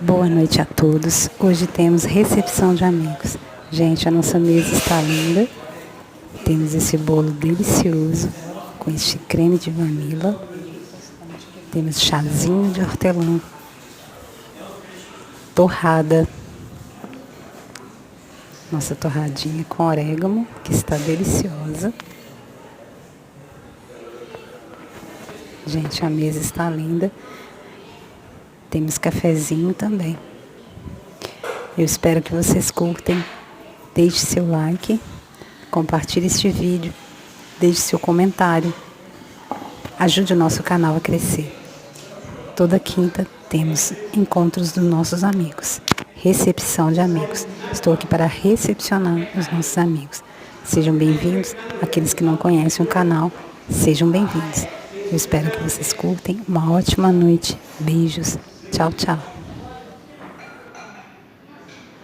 Boa noite a todos. Hoje temos recepção de amigos. Gente, a nossa mesa está linda. Temos esse bolo delicioso com este creme de vanila. Temos chazinho de hortelã, torrada. Nossa torradinha com orégano, que está deliciosa. Gente, a mesa está linda. Temos cafezinho também. Eu espero que vocês curtem. Deixe seu like, compartilhe este vídeo, deixe seu comentário. Ajude o nosso canal a crescer. Toda quinta temos encontros dos nossos amigos. Recepção de amigos. Estou aqui para recepcionar os nossos amigos. Sejam bem-vindos. Aqueles que não conhecem o canal, sejam bem-vindos. Eu espero que vocês curtem. Uma ótima noite. Beijos. Tchau, tchau.